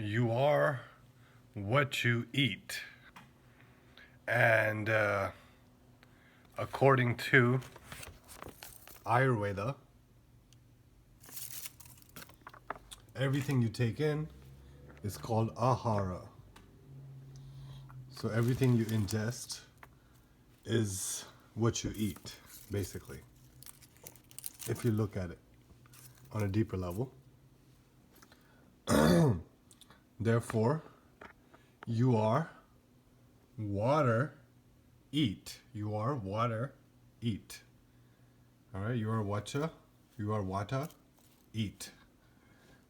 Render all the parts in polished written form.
You are what you eat. And according to Ayurveda, everything you take in is called ahara. So everything you ingest is what you eat, basically, if you look at it on a deeper level. Therefore, you are water eat. You are water eat. All right, you are watcha. You are wata eat.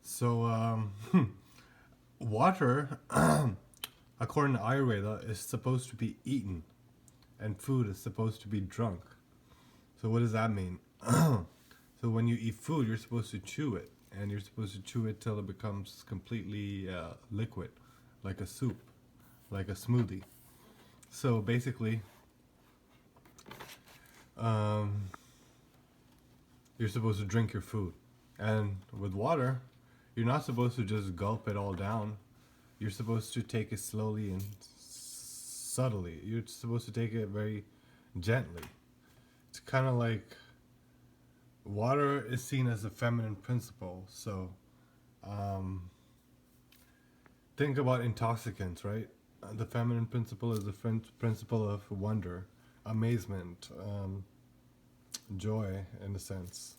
So, water, according to Ayurveda, is supposed to be eaten, and food is supposed to be drunk. So, what does that mean? So, when you eat food, you're supposed to chew it, and you're supposed to chew it till it becomes completely liquid, like a soup, like a smoothie. So, basically, um, you're supposed to drink your food. And with water, you're not supposed to just gulp it all down. You're supposed to take it slowly and subtly. You're supposed to take it very gently. It's kind of like water is seen as a feminine principle. So think about intoxicants, right? The feminine principle is the principle of wonder, amazement, joy, in a sense.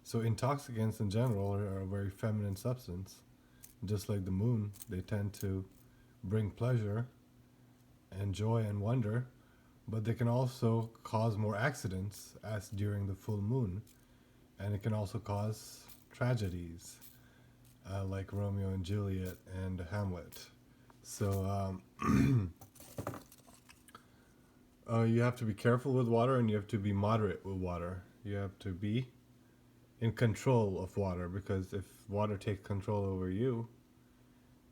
So intoxicants in general are a very feminine substance. Just like the moon, they tend to bring pleasure and joy and wonder, but they can also cause more accidents as during the full moon, and it can also cause tragedies like Romeo and Juliet and Hamlet. So you have to be careful with water, and you have to be moderate with water. You have to be in control of water, because if water takes control over you,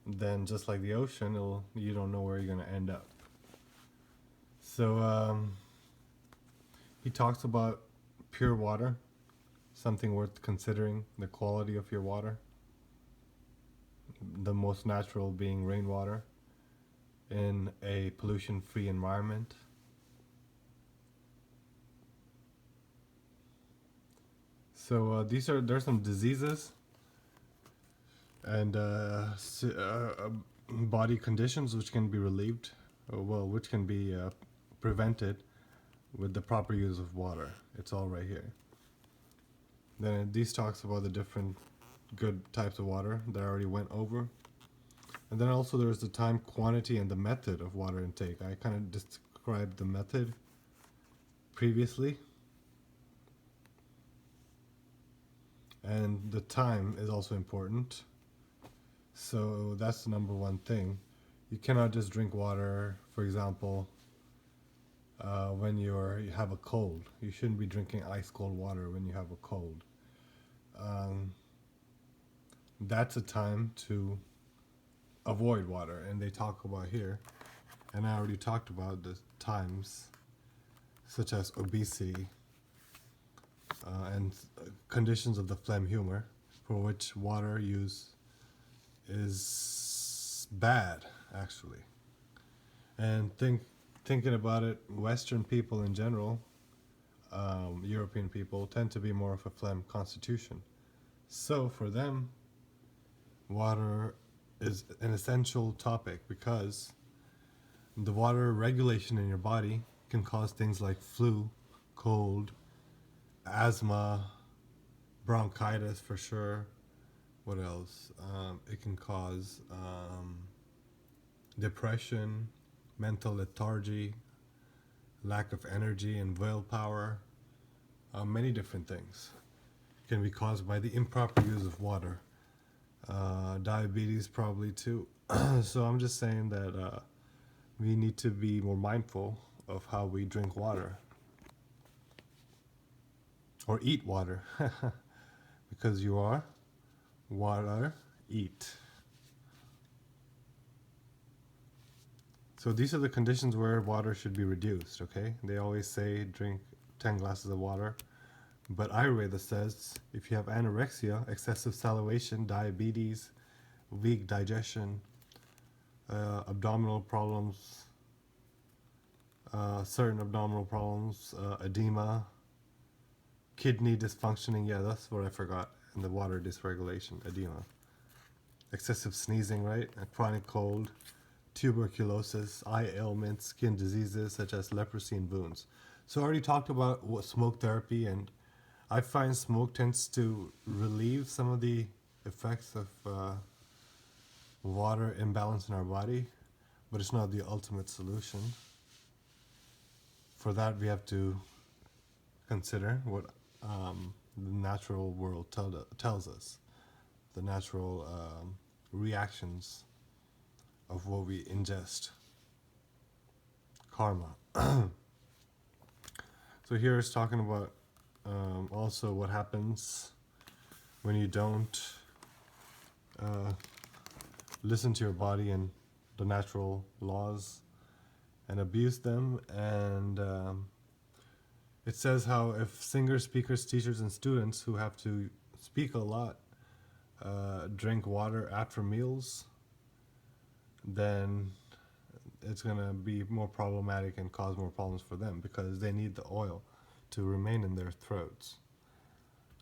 then just like the ocean, you don't know where you're going to end up. So he talks about pure water, something worth considering, the quality of your water, the most natural being rainwater in a pollution-free environment. So there's some diseases and body conditions which can be relieved, which can be prevented with the proper use of water. It's all right here. Then these talks about the different good types of water that I already went over. And then also there's the time, quantity, and the method of water intake. I kind of described the method previously. And the time is also important. So that's the number one thing. You cannot just drink water, for example, when you have a cold. You shouldn't be drinking ice cold water when you have a cold. That's a time to avoid water, and they talk about here, and I already talked about the times such as obesity and conditions of the phlegm humor, for which water use is bad, actually. And thinking about it, Western people in general, European people, tend to be more of a phlegm constitution. So for them, water is an essential topic, because the water regulation in your body can cause things like flu, cold, asthma, bronchitis for sure. What else? It can cause depression, mental lethargy, lack of energy and willpower. Many different things can be caused by the improper use of water. Diabetes probably too. So I'm just saying that we need to be more mindful of how we drink water or eat water, because you are water eat. So these are the conditions where water should be reduced, okay? They always say drink 10 glasses of water, But Ayurveda says if you have anorexia, excessive salivation, diabetes, weak digestion, abdominal problems, certain abdominal problems, edema, kidney dysfunctioning, yeah, that's what I forgot, and the water dysregulation, edema, excessive sneezing, right, a chronic cold, tuberculosis, eye ailments, skin diseases such as leprosy and wounds. So I already talked about what smoke therapy, and I find smoke tends to relieve some of the effects of water imbalance in our body, but it's not the ultimate solution. For that, we have to consider what the natural world tells us, the natural reactions of what we ingest, karma. So here it's talking about also what happens when you don't listen to your body and the natural laws and abuse them. And it says how if singers, speakers, teachers, and students who have to speak a lot drink water after meals, then it's going to be more problematic and cause more problems for them because they need the oil to remain in their throats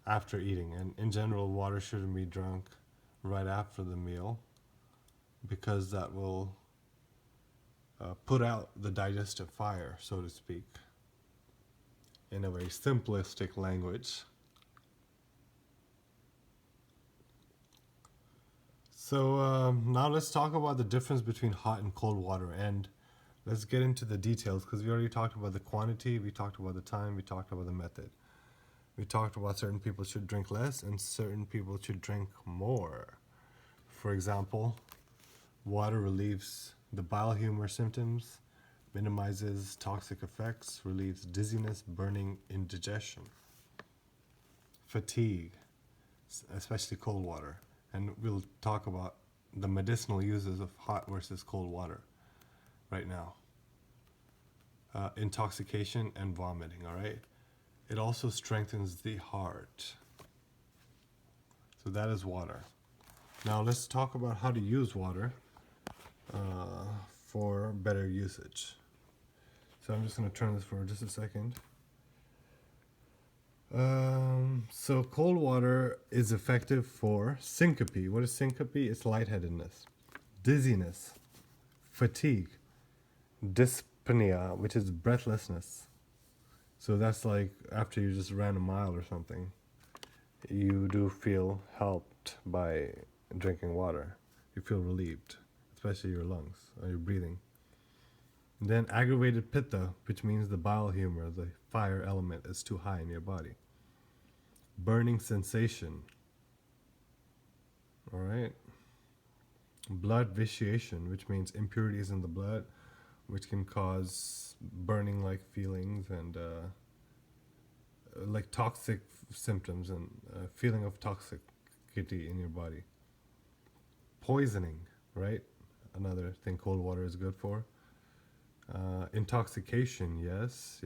after eating. And in general, water shouldn't be drunk right after the meal because that will put out the digestive fire, so to speak, in a very simplistic language. So now let's talk about the difference between hot and cold water, and let's get into the details because we already talked about the quantity, we talked about the time, we talked about the method. We talked about certain people should drink less and certain people should drink more. For example, water relieves the bile humor symptoms, minimizes toxic effects, relieves dizziness, burning, indigestion, fatigue, especially cold water. And we'll talk about the medicinal uses of hot versus cold water right now. Intoxication and vomiting, all right? It also strengthens the heart. So that is water. Now let's talk about how to use water for better usage. So I'm just going to turn this for just a second. So cold water is effective for syncope. What is syncope? It's lightheadedness, dizziness, fatigue, dyspnea, which is breathlessness. So that's like after you just ran a mile or something, you do feel helped by drinking water. You feel relieved, especially your lungs or your breathing. And then aggravated pitta, which means the bile humor, the fire element, is too high in your body. Burning sensation. All right. Blood vitiation, which means impurities in the blood, which can cause burning-like feelings and like toxic symptoms and feeling of toxicity in your body. Poisoning, right? Another thing cold water is good for. Intoxication, yes.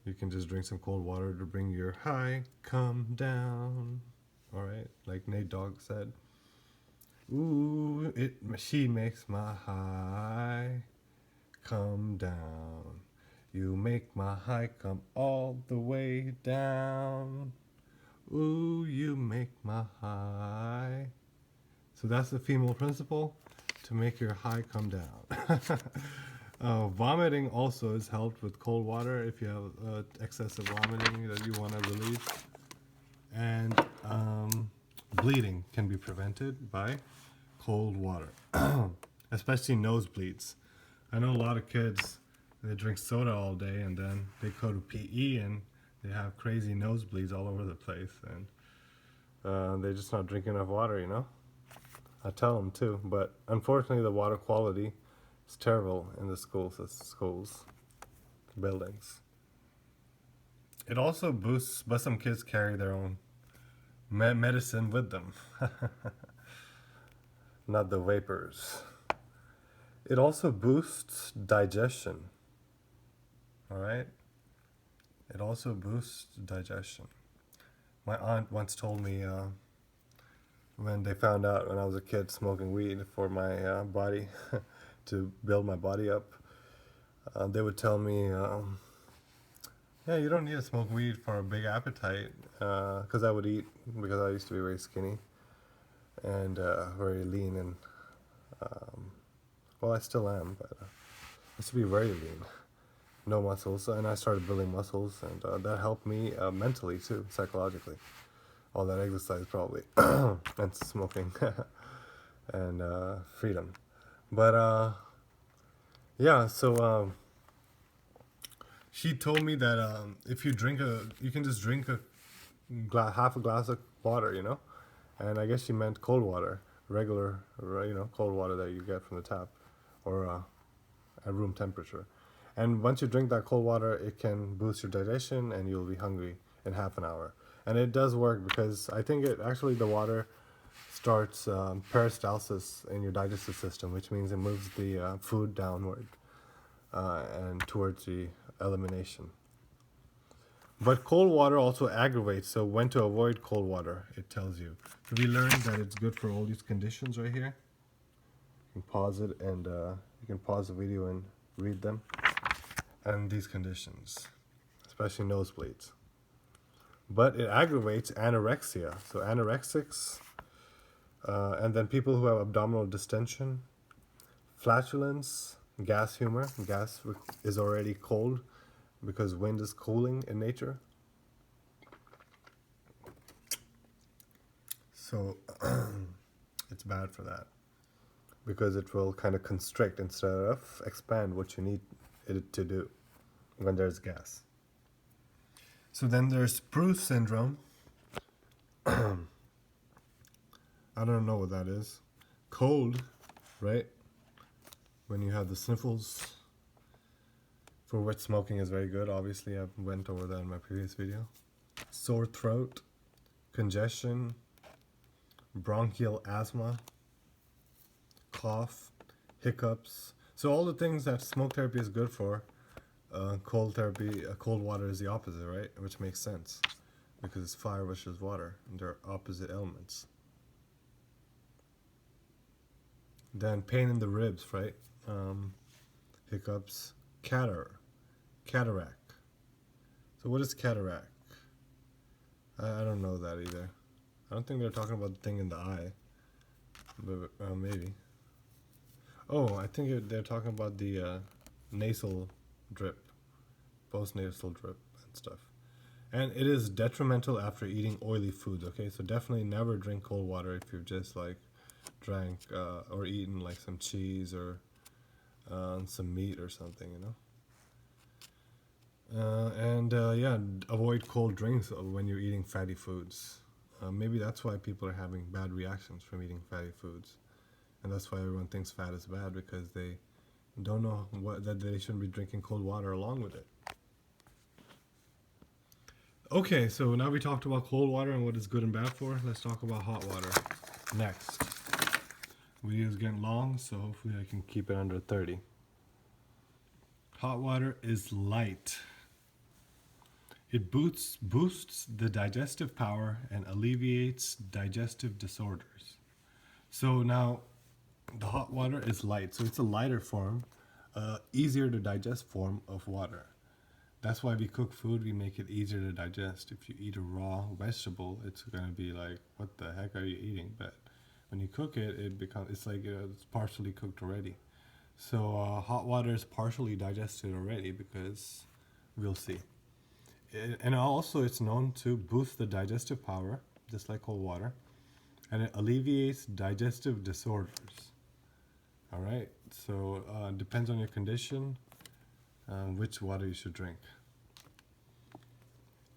You can just drink some cold water to bring your high come down. All right, like Nate Dogg said. Ooh, she makes my high come down. You make my high come all the way down. Ooh, you make my high. So that's the female principle, to make your high come down. Vomiting also is helped with cold water if you have excessive vomiting that you want to release. And bleeding can be prevented by cold water, especially nosebleeds. I know a lot of kids, they drink soda all day and then they go to PE and they have crazy nosebleeds all over the place, and they're just not drinking enough water, you know? I tell them too, but unfortunately the water quality is terrible in the schools, buildings. It also boosts, but some kids carry their own medicine with them, not the vapors. It also boosts digestion, all right? It also boosts digestion. My aunt once told me when they found out when I was a kid smoking weed for my body to build my body up, they would tell me, yeah, you don't need to smoke weed for a big appetite, because I would eat, because I used to be very skinny and very lean, and well, I still am, but I used to be very lean, no muscles, and I started building muscles, and that helped me mentally too, psychologically. All that exercise probably, and smoking, and freedom. But yeah, so she told me that if you you can just drink half a glass of water, and I guess she meant cold water, regular, cold water that you get from the tap, or at room temperature. And once you drink that cold water, it can boost your digestion, and you'll be hungry in half an hour. And it does work, because I think the water starts peristalsis in your digestive system, which means it moves the food downward and towards the elimination. But cold water also aggravates, so when to avoid cold water, it tells you. So we learned that it's good for all these conditions right here. You can pause it, and you can pause the video and read them. And these conditions, especially nosebleeds. But it aggravates anorexia. So anorexics, and then people who have abdominal distension, flatulence, gas humor. Gas is already cold because wind is cooling in nature. So it's bad for that, because it will kind of constrict instead of expand what you need it to do when there's gas. So then there's Spruce syndrome. I don't know what that is. Cold, right? When you have the sniffles, for which smoking is very good. Obviously, I went over that in my previous video. Sore throat, congestion, bronchial asthma, cough, hiccups. So all the things that smoke therapy is good for, cold water is the opposite, right? Which makes sense, because it's fire versus water, and they're opposite elements. Then pain in the ribs, right? Hiccups, cataract. So what is cataract? I don't know that either. I don't think they're talking about the thing in the eye, but maybe. Oh, I think they're talking about the nasal drip, post-nasal drip and stuff. And it is detrimental after eating oily foods, okay? So definitely never drink cold water if you've just drank or eaten some cheese or some meat or something, yeah, avoid cold drinks when you're eating fatty foods. Maybe that's why people are having bad reactions from eating fatty foods. And that's why everyone thinks fat is bad, because they don't know that they shouldn't be drinking cold water along with it. Okay, so now we talked about cold water and what it's good and bad for. Let's talk about hot water next. Video is getting long, so hopefully I can keep it under 30. Hot water is light. It boosts the digestive power and alleviates digestive disorders. So now, the hot water is light, so it's a lighter form, easier to digest form of water. That's why we cook food, we make it easier to digest. If you eat a raw vegetable, it's going to be like, what the heck are you eating? But when you cook it, it's like it's partially cooked already. So hot water is partially digested already, because we'll see. And also it's known to boost the digestive power, just like cold water, and it alleviates digestive disorders. All right, so depends on your condition, which water you should drink.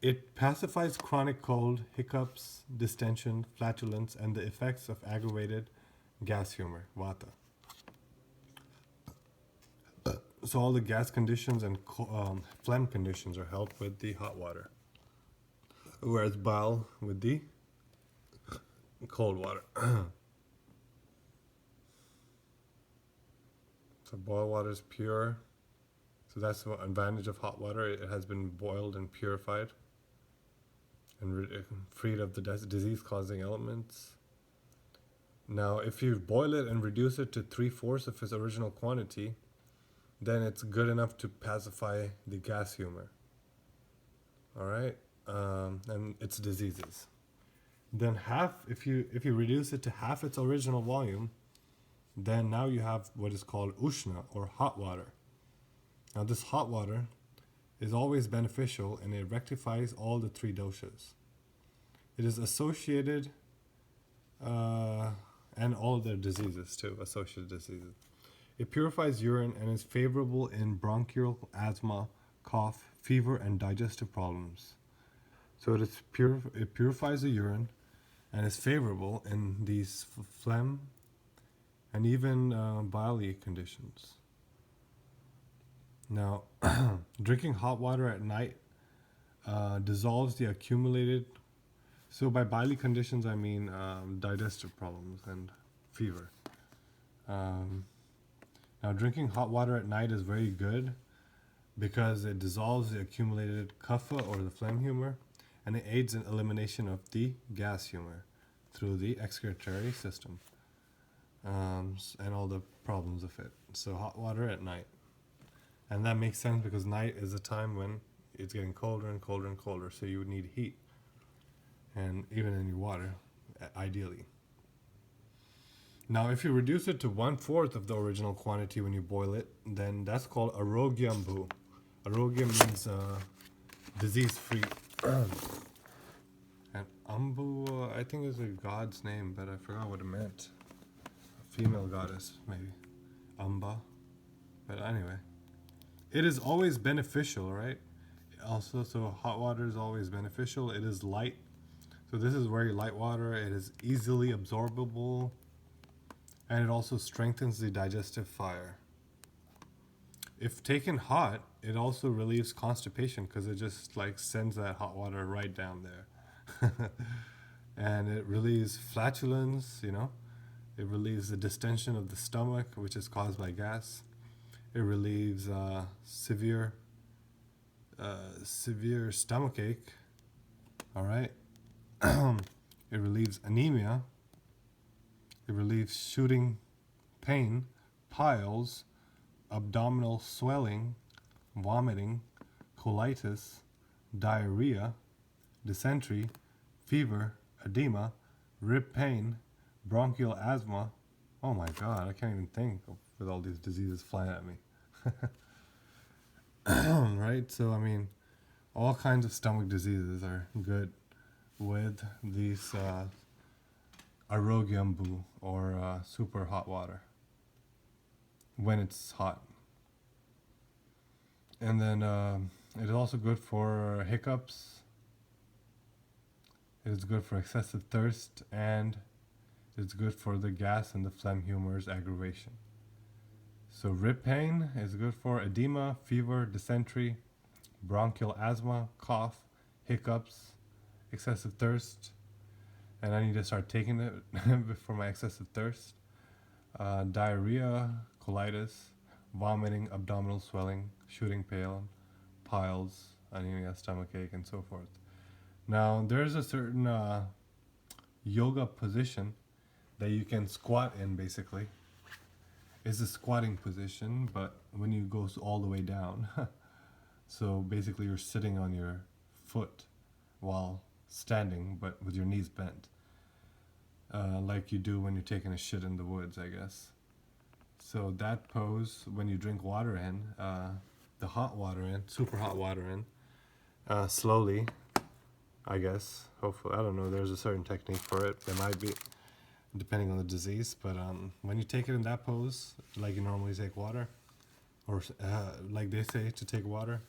It pacifies chronic cold, hiccups, distension, flatulence, and the effects of aggravated gas humor, vata. So all the gas conditions and phlegm conditions are helped with the hot water, whereas bile with the cold water. So boiled water is pure. So that's the advantage of hot water. It has been boiled and purified and freed of the disease-causing elements. Now, if you boil it and reduce it to 3/4 of its original quantity, then it's good enough to pacify the gas humor. All right, and its diseases. Then if you reduce it to half its original volume, then now you have what is called Ushna, or hot water. Now this hot water is always beneficial, and it rectifies all the 3 doshas. It is associated, and all their diseases too, associated diseases. It purifies urine and is favorable in bronchial asthma, cough, fever, and digestive problems. So it purifies the urine and is favorable in these phlegm and even biliary conditions. Now, drinking hot water at night dissolves the accumulated. So by biliary conditions, I mean digestive problems and fever. Now, drinking hot water at night is very good because it dissolves the accumulated kapha, or the phlegm humor, and it aids in elimination of the gas humor through the excretory system, and all the problems of it. So hot water at night. And that makes sense because night is a time when it's getting colder and colder and colder, so you would need heat, and even in your water, ideally. Now, if you reduce it to 1/4 of the original quantity when you boil it, then that's called Arogyambu. Arogya means disease-free. And Ambu, I think is a god's name, but I forgot what it meant. A female goddess, maybe. Amba. But anyway. It is always beneficial, right? Also, so hot water is always beneficial. It is light. So this is very light water. It is easily absorbable. And it also strengthens the digestive fire. If taken hot, it also relieves constipation because it just like sends that hot water right down there. And it relieves flatulence, It relieves the distension of the stomach, which is caused by gas. It relieves severe stomachache. All right. It relieves anemia. It relieves shooting pain, piles, abdominal swelling, vomiting, colitis, diarrhea, dysentery, fever, edema, rib pain, bronchial asthma. Oh my God, I can't even think with all these diseases flying at me. Right? So, I mean, all kinds of stomach diseases are good with these Arogyambu, or super hot water when it's hot. And then it is also good for hiccups. It is good for excessive thirst, and it's good for the gas and the phlegm humor's aggravation. So rib pain is good for edema, fever, dysentery, bronchial asthma, cough, hiccups, excessive thirst. And I need to start taking it for my excessive thirst. Diarrhea, colitis, vomiting, abdominal swelling, shooting pain, piles, anemia, stomachache, and so forth. Now, there's a certain yoga position that you can squat in, basically. It's a squatting position, but when you go all the way down. So basically you're sitting on your foot while standing, but with your knees bent. Like you do when you're taking a shit in the woods, I guess. So that pose, when you drink water in, the hot water in, super hot water in, slowly, I guess, hopefully, I don't know, there's a certain technique for it. There might be, depending on the disease, but when you take it in that pose, like you normally take water, or like they say to take water,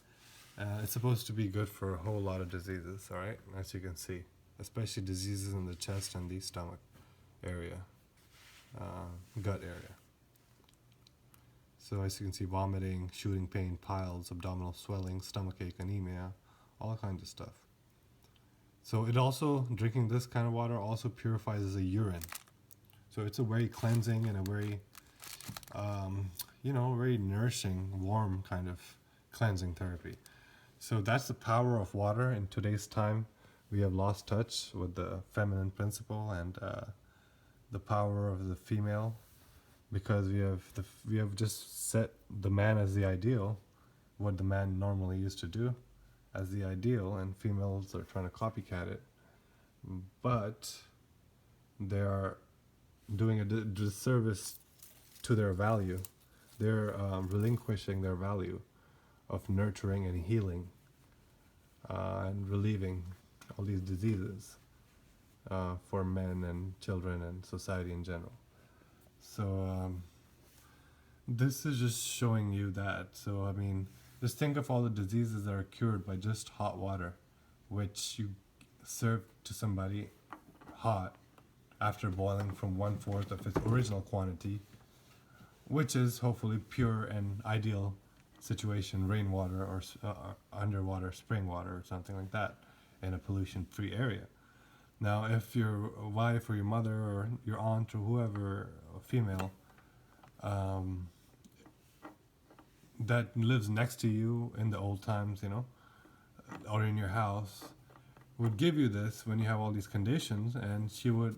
it's supposed to be good for a whole lot of diseases, all right, as you can see, especially diseases in the chest and the stomach area, gut area. So as you can see, vomiting, shooting pain, piles, abdominal swelling, stomachache, anemia, all kinds of stuff. So it also, drinking this kind of water also purifies the urine. So it's a very cleansing and a very, very nourishing, warm kind of cleansing therapy. So that's the power of water. In today's time, we have lost touch with the feminine principle and the power of the female, because we have just set the man as the ideal, what the man normally used to do as the ideal, and females are trying to copycat it, but they are doing a disservice to their value. They're relinquishing their value of nurturing and healing and relieving all these diseases for men and children and society in general. So this is just showing you that. So I mean, just think of all the diseases that are cured by just hot water, which you serve to somebody hot after boiling from 1/4 of its original quantity, which is hopefully pure and ideal situation, rainwater or underwater spring water or something like that, in a pollution-free area. Now, if your wife or your mother or your aunt or whoever, female, that lives next to you in the old times, you know, or in your house, would give you this when you have all these conditions, and she would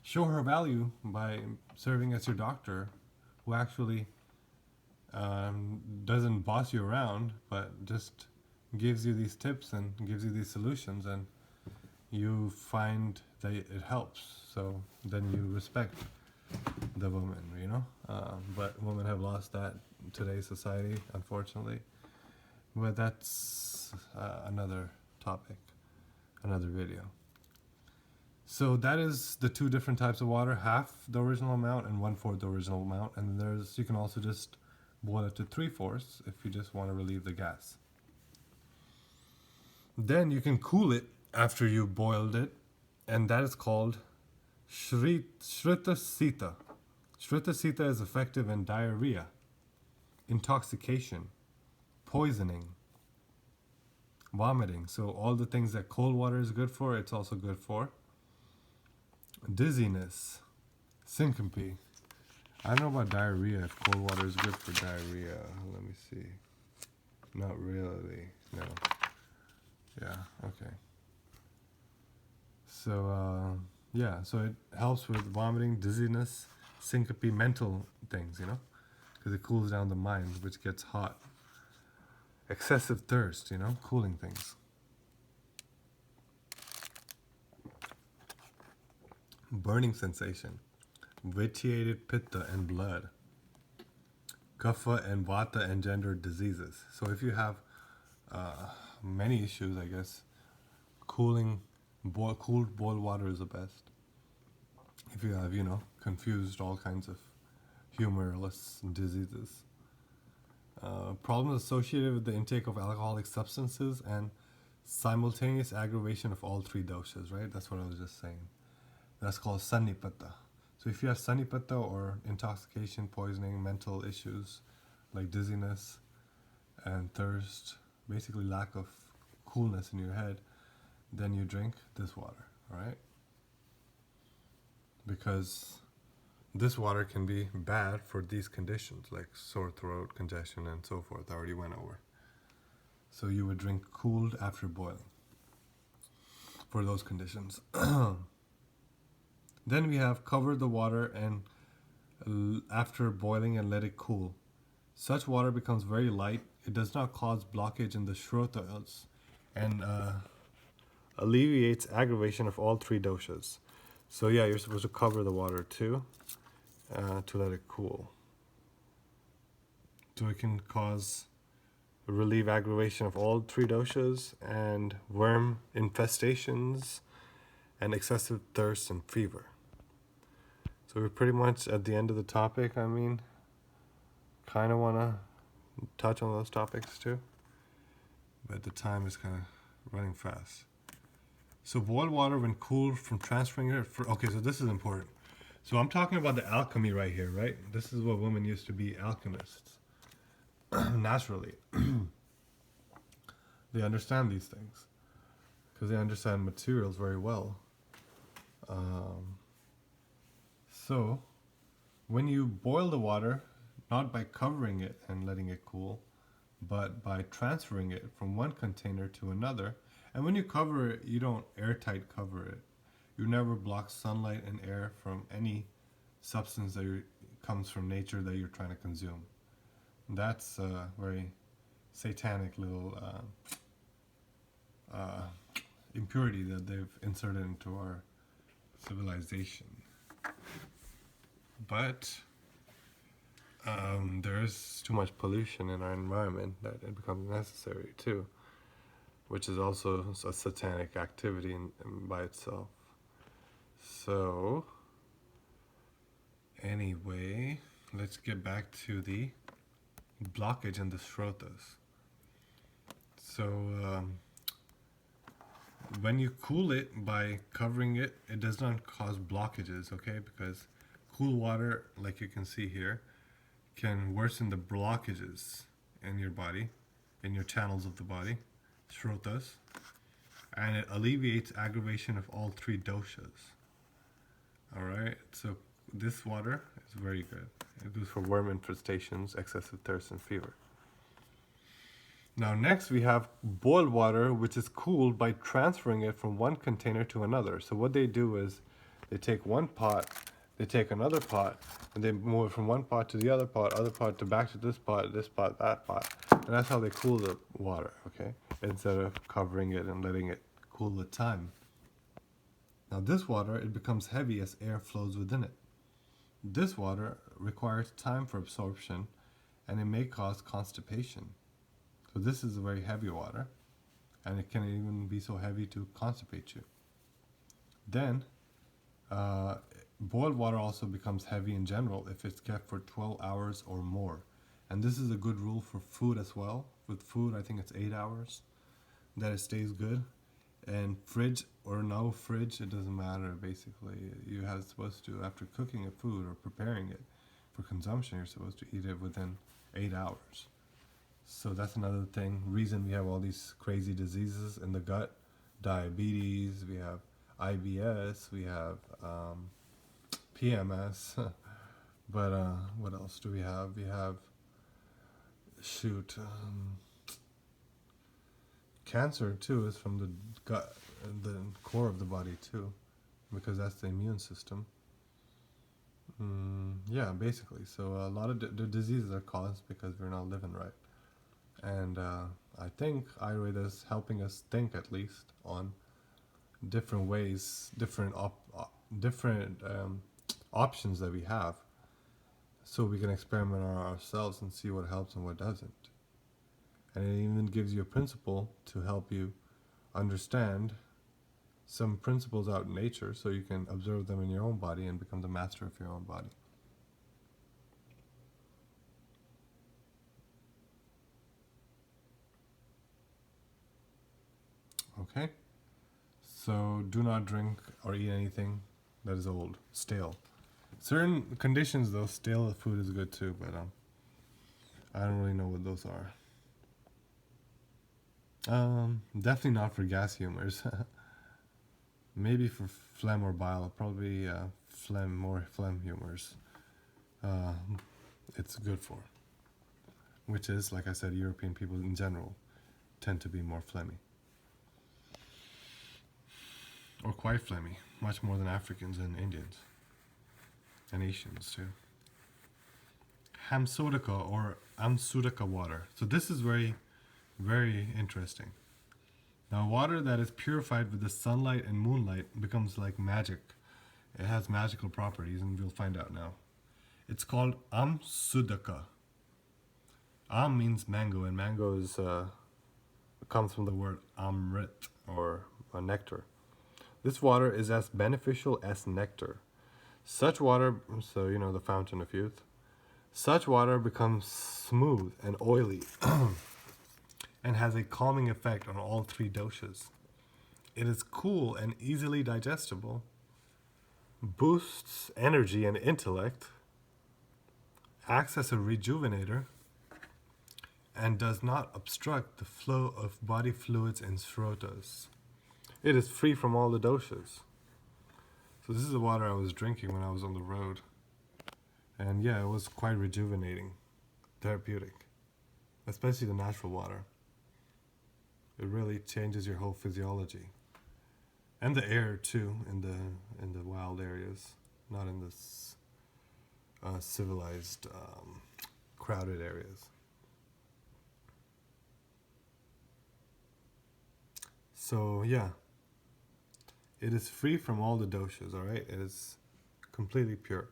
show her value by serving as your doctor, who actually doesn't boss you around, but just gives you these tips and gives you these solutions, and you find that it helps. So then you respect the woman, you know. But women have lost that in today's society, unfortunately. But that's another topic, another video. So that is the two different types of water: half the original amount and 1/4 the original amount. And there's, you can also just boil it to 3/4 if you just want to relieve the gas. Then you can cool it after you boiled it, and that is called Shrita Sita. Shrita Sita is effective in diarrhea, intoxication, poisoning, vomiting. So all the things that cold water is good for, it's also good for. Dizziness, syncope. I don't know about diarrhea, if cold water is good for diarrhea. Let me see. Not really, no. Yeah, okay. So, yeah, so it helps with vomiting, dizziness, syncope, mental things, you know, because it cools down the mind, which gets hot. Excessive thirst, you know, cooling things. Burning sensation, vitiated pitta and blood. Kapha and vata engendered diseases. So if you have many issues, I guess, cooled boiled water is the best. If you have, you know, confused all kinds of humorless diseases. Problems associated with the intake of alcoholic substances and simultaneous aggravation of all three doshas, right? That's what I was just saying. That's called Sannipatta. So if you have Sannipatta or intoxication, poisoning, mental issues like dizziness and thirst, basically lack of coolness in your head, then you drink this water, all right? Because this water can be bad for these conditions like sore throat, congestion, and so forth. I already went over. So you would drink cooled after boiling for those conditions. Then we have cover the water and after boiling and let it cool. Such water becomes very light. It does not cause blockage in the shrotas and alleviates aggravation of all three doshas. So yeah, you're supposed to cover the water too to let it cool. So it can relieve aggravation of all three doshas and worm infestations and excessive thirst and fever. So we're pretty much at the end of the topic. I mean, kind of want to touch on those topics too, but the time is kind of running fast. So boiled water when cooled from transferring it okay, so this is important. So I'm talking about the alchemy right here, right? This is what women used to be, alchemists. Naturally. They understand these things because they understand materials very well. So when you boil the water, not by covering it and letting it cool, but by transferring it from one container to another. And when you cover it, you don't airtight cover it. You never block sunlight and air from any substance that comes from nature that you're trying to consume. That's a very satanic little impurity that they've inserted into our civilization. But there is too much pollution in our environment that it becomes necessary too, which is also a satanic activity by itself. So, anyway, let's get back to the blockage in the Shrotas. So, when you cool it by covering it, it does not cause blockages, okay? Because cool water, like you can see here, can worsen the blockages in your body, in your channels of the body, Shrotas, and it alleviates aggravation of all three doshas. Alright, so this water is very good. It goes for worm infestations, excessive thirst, and fever. Now next we have boiled water, which is cooled by transferring it from one container to another. So what they do is they take one pot, they take another pot, and they move it from one pot to the other pot to back to this pot, that pot. And that's how they cool the water, okay? Instead of covering it and letting it cool with time. Now this water, it becomes heavy as air flows within it. This water requires time for absorption, and it may cause constipation. So this is a very heavy water, and it can even be so heavy to constipate you. Then, boiled water also becomes heavy in general if it's kept for 12 hours or more. And this is a good rule for food as well. With food, I think it's 8 hours that it stays good. And fridge or no fridge, it doesn't matter basically. You have supposed to, after cooking a food or preparing it for consumption, you're supposed to eat it within 8 hours. So that's another reason we have all these crazy diseases in the gut. Diabetes, we have IBS, we have PMS. But what else do we have? We have, cancer too is from the gut, the core of the body too, because that's the immune system. Yeah, basically. So a lot of the diseases are caused because we're not living right. And I think Ayurveda is helping us think at least on different ways, different options that we have, so we can experiment on ourselves and see what helps and what doesn't. And it even gives you a principle to help you understand some principles out in nature so you can observe them in your own body and become the master of your own body. Okay? So do not drink or eat anything that is old, stale. Certain conditions though, stale food is good too, but I don't really know what those are. Definitely not for gas humors. Maybe for phlegm or bile, probably more phlegm humors. It's good for. Which is, like I said, European people in general tend to be more phlegmy. Or quite phlegmy, much more than Africans and Indians. And Asians too. Amsuraka or Amsuraka water. So this is very, very interesting. Now water that is purified with the sunlight and moonlight becomes like magic. It has magical properties, and we'll find out now. It's called Amsuraka. Am means mango, and mango is comes from the word amrit, or nectar. This water is as beneficial as nectar. Such water, so you know, the fountain of youth, such water becomes smooth and oily and has a calming effect on all three doshas. It is cool and easily digestible, boosts energy and intellect, acts as a rejuvenator, and does not obstruct the flow of body fluids and srotas. It is free from all the doshas. So this is the water I was drinking when I was on the road. And yeah, it was quite rejuvenating, therapeutic. especially the natural water. It really changes your whole physiology. And the air too in the wild areas, not in this civilized, crowded areas. So yeah, it is free from all the doshas. All right, it is completely pure.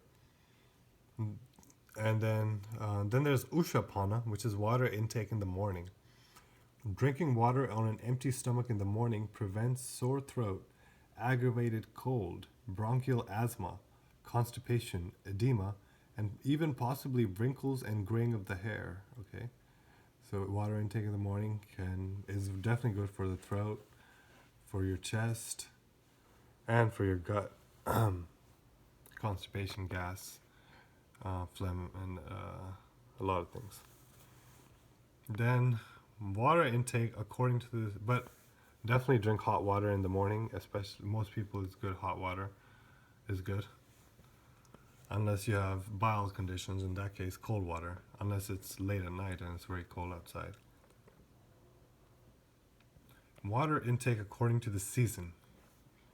And then there's Usha panna, which is water intake in the morning. Drinking water on an empty stomach in the morning prevents sore throat, aggravated cold, bronchial asthma, constipation, edema, and even possibly wrinkles and graying of the hair. Okay, so water intake in the morning is definitely good for the throat, for your chest, and for your gut. Constipation, gas, phlegm, and a lot of things. Then water intake according to this, but definitely drink hot water in the morning. Especially most people, it's good. Hot water is good, unless you have bowel conditions. In that case, cold water. Unless it's late at night and it's very cold outside. Water intake according to the season.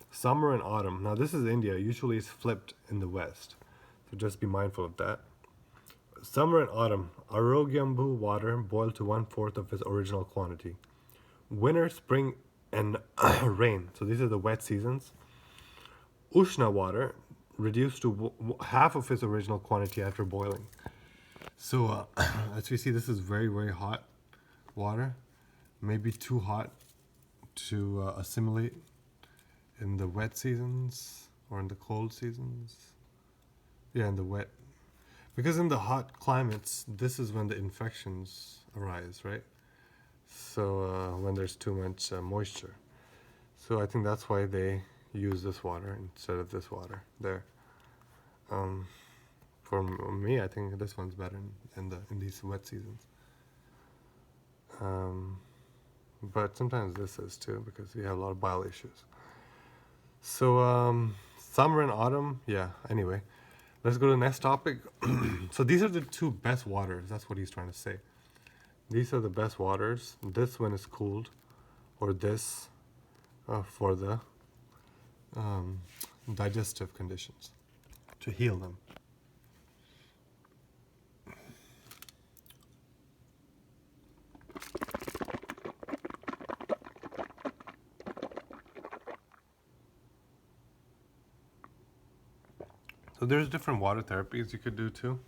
Summer and autumn. Now this is India. Usually it's flipped in the West, so just be mindful of that. Summer and autumn. Arogyambu water boiled to 1/4 of its original quantity. Winter, spring, and rain. So these are the wet seasons. Ushna water reduced to half of its original quantity after boiling. So as we see, this is very, very hot water. Maybe too hot to assimilate in the wet seasons or in the cold seasons. Yeah, in the wet. Because in the hot climates, this is when the infections arise, right? So when there's too much moisture. So I think that's why they use this water instead of this water there. For me, I think this one's better in these wet seasons. But sometimes this is too, because we have a lot of bile issues. So summer and autumn, yeah. Anyway, let's go to the next topic. So these are the two best waters. That's what he's trying to say. These are the best waters. This when it's cooled, or this for the digestive conditions, to heal them. So there's different water therapies you could do too.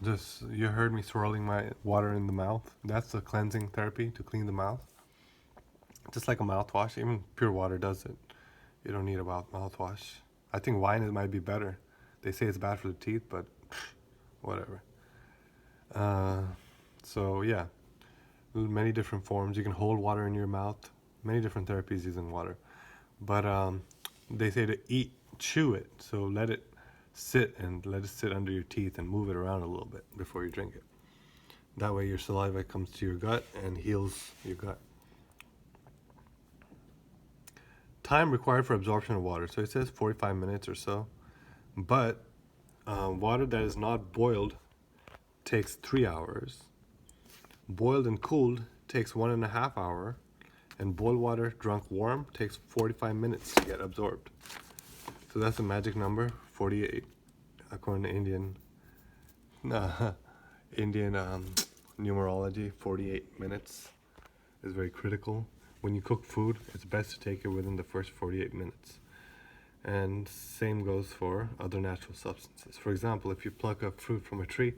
Just, you heard me swirling my water in the mouth. That's the cleansing therapy to clean the mouth. Just like a mouthwash, even pure water does it. You don't need a mouthwash. I think wine might be better. They say it's bad for the teeth, but whatever. So yeah, many different forms. You can hold water in your mouth. Many different therapies using water. But they say to chew it. So let it sit under your teeth and move it around a little bit before you drink it. That way your saliva comes to your gut and heals your gut. Time required for absorption of water. So it says 45 minutes or so. But water that is not boiled takes 3 hours. Boiled and cooled takes 1.5 hours. And boiled water drunk warm takes 45 minutes to get absorbed. So that's a magic number, 48, according to Indian numerology. 48 minutes is very critical. When you cook food, it's best to take it within the first 48 minutes. And same goes for other natural substances. For example, if you pluck a fruit from a tree,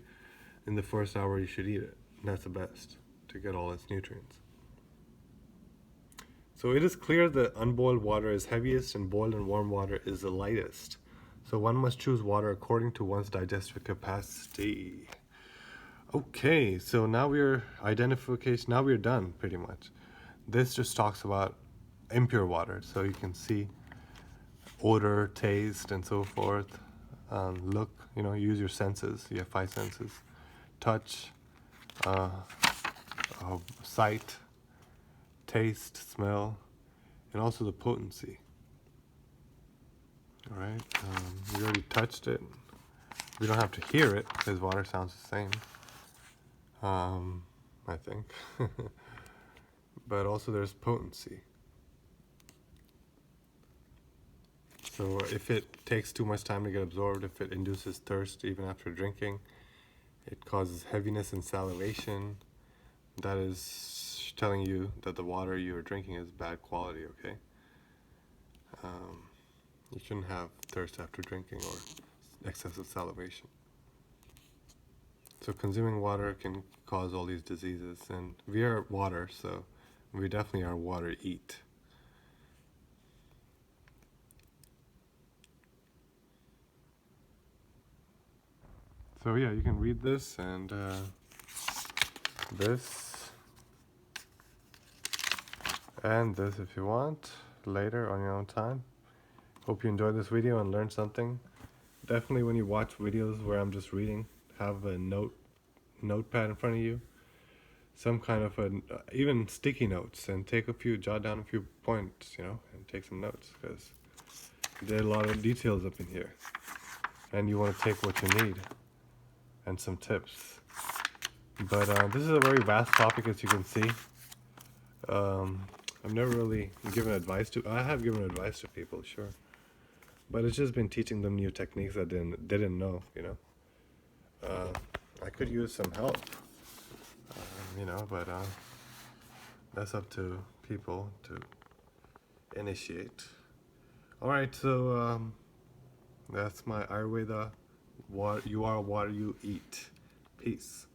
in the first hour you should eat it. That's the best to get all its nutrients. So it is clear that unboiled water is heaviest and boiled and warm water is the lightest. So one must choose water according to one's digestive capacity. Okay, so now we're done pretty much. This just talks about impure water. So you can see odor, taste, and so forth. Look, use your senses. You have 5 senses. Touch, sight, taste, smell, and also the potency. All right, we already touched it. We don't have to hear it because water sounds the same. I think. But also there's potency. So if it takes too much time to get absorbed, if it induces thirst even after drinking, it causes heaviness and salivation, that is telling you that the water you are drinking is bad quality, okay? You shouldn't have thirst after drinking or excessive salivation. So consuming water can cause all these diseases, and we are water, so we definitely are water eat. So yeah, you can read this and this and this if you want later on your own time. Hope you enjoyed this video and learned something. Definitely when you watch videos where I'm just reading, have a notepad in front of you, some kind of even sticky notes, and jot down a few points, and take some notes, because there are a lot of details up in here, and you want to take what you need and some tips. But this is a very vast topic, as you can see. I've never really given advice to. I have given advice to people, sure, but it's just been teaching them new techniques that they didn't know. I could use some help, but that's up to people to initiate. All right, so that's my Ayurveda. You are water you eat. Peace.